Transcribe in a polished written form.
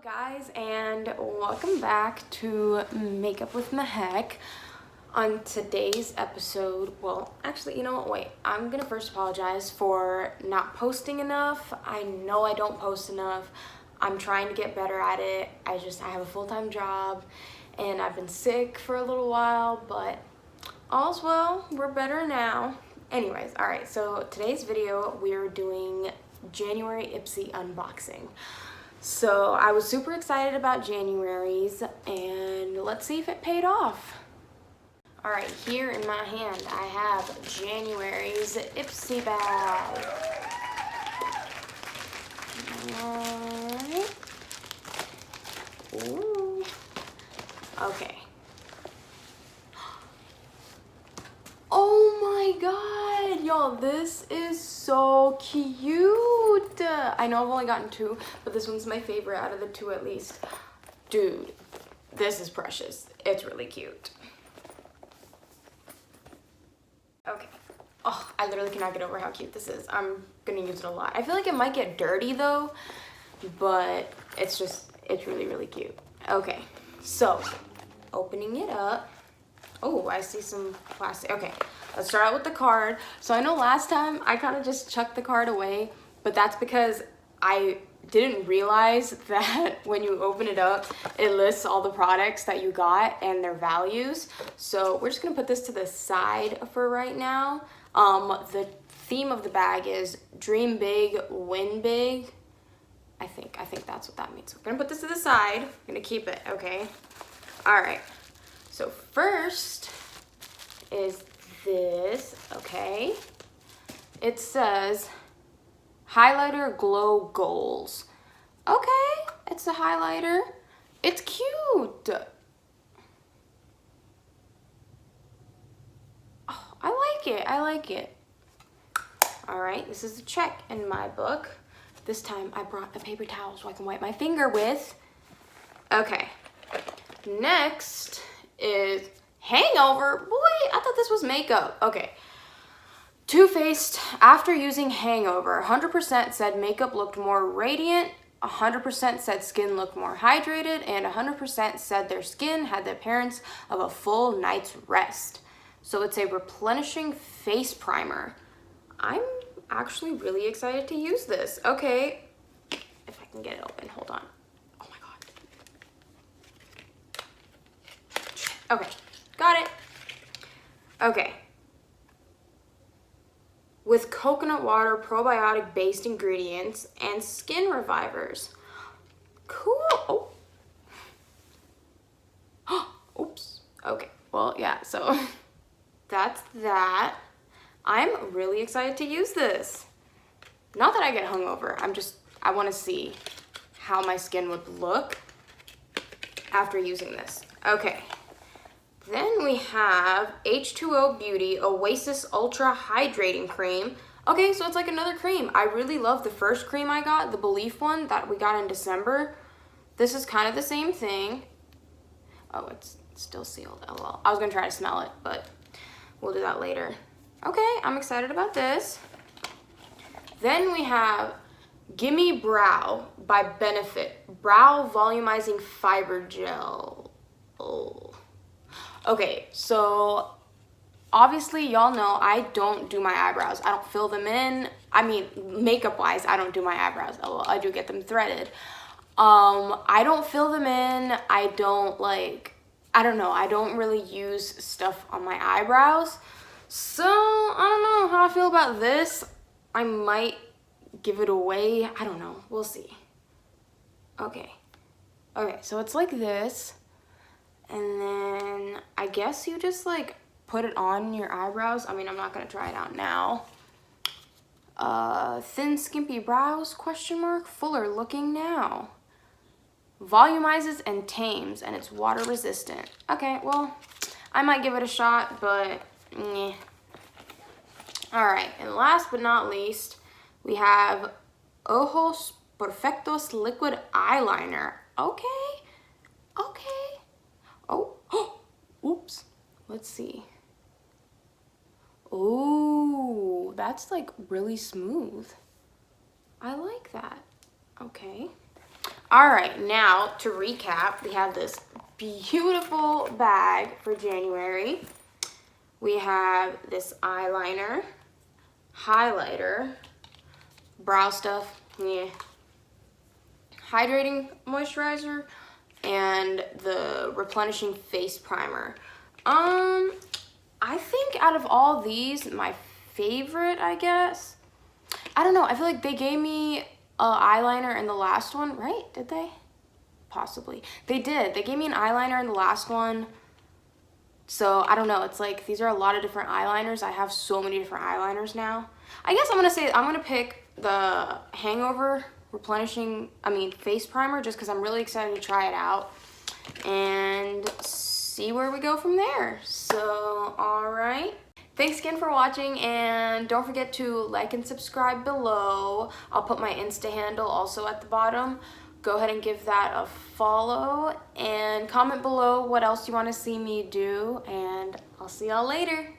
guys, and welcome back to Makeup with Mahak. On today's episode, well, actually, you know what, wait, I'm gonna first apologize for not posting enough. I know I don't post enough. I'm trying to get better at it. I have a full-time job, and I've been sick for a little while, but all's well, we're better now. Anyways, all right, so today's video, we're doing January Ipsy unboxing. So I was super excited about January's, and let's see if it paid off. All right, here in my hand, I have January's Ipsy bag. All right. Ooh. Okay. Oh my god, y'all, this is so cute. I know I've only gotten two, but this one's my favorite out of the two at least. Dude, this is precious. It's really cute. Okay. Oh, I literally cannot get over how cute this is. I'm gonna use it a lot. I feel like it might get dirty though, but it's really, really cute. Okay, so opening it up. Oh, I see some plastic. Okay, let's start out with the card. So I know last time I kind of just chucked the card away, but that's because I didn't realize that when you open it up, it lists all the products that you got and their values. So we're just gonna put this to the side for right now. The theme of the bag is Dream Big, Win Big. I think that's what that means. So we're gonna put this to the side. I'm gonna keep it, okay? All right. So first is this, okay? It says Highlighter Glow Goals. Okay, it's a highlighter. It's cute. Oh, I like it. All right, this is a check in my book. This time I brought a paper towel so I can wipe my finger with. Okay, next is Hangover. Boy, I thought this was makeup. Okay. Too Faced, after using Hangover, 100% said makeup looked more radiant, 100% said skin looked more hydrated, and 100% said their skin had the appearance of a full night's rest. So it's a replenishing face primer. I'm actually really excited to use this. Okay, if I can get it open, hold on. Oh my god. Okay, got it. Okay. With coconut water, probiotic-based ingredients, and skin revivers. Cool. Oh. Oops. Okay. Well, yeah, so that's that. I'm really excited to use this. Not that I get hungover. I want to see how my skin would look after using this. Okay. Then we have H2O Beauty Oasis Ultra Hydrating Cream. Okay, so it's like another cream. I really love the first cream I got, the Belief one that we got in December. This is kind of the same thing. Oh, it's still sealed. Oh well, I was gonna try to smell it, but we'll do that later. Okay, I'm excited about this. Then we have Gimme Brow by Benefit Brow Volumizing Fiber Gel. Oh. Okay, so obviously y'all know I don't do my eyebrows. I don't fill them in. I mean, makeup wise, I don't do my eyebrows. Well, I do get them threaded. I don't fill them in. I don't know. I don't really use stuff on my eyebrows. So I don't know how I feel about this. I might give it away. I don't know. We'll see. Okay, so it's like this. And then I guess you just put it on your eyebrows. I mean, I'm not gonna try it out now. Thin skimpy brows, ? Fuller looking now. Volumizes and tames, and it's water resistant. Okay, well, I might give it a shot, but meh. All right, and last but not least, we have Ojos Perfectos Liquid Eyeliner. Okay. Oh, oops. Let's see. Oh, that's really smooth. I like that. Okay. All right, now to recap, we have this beautiful bag for January. We have this eyeliner, highlighter, brow stuff, yeah, hydrating moisturizer, and the replenishing face primer. I think out of all these, my favorite, I guess, I don't know, I feel like they gave me an eyeliner in the last one, right? Did they? Possibly. They did. They gave me an eyeliner in the last one. So, I don't know. It's like, these are a lot of different eyeliners. I have so many different eyeliners now. I guess I'm going to pick the Hangover face primer just because I'm really excited to try it out and see where we go from there. So, alright. Thanks again for watching, and don't forget to like and subscribe below. I'll put my Insta handle also at the bottom. Go ahead and give that a follow, and comment below what else you want to see me do, and I'll see y'all later.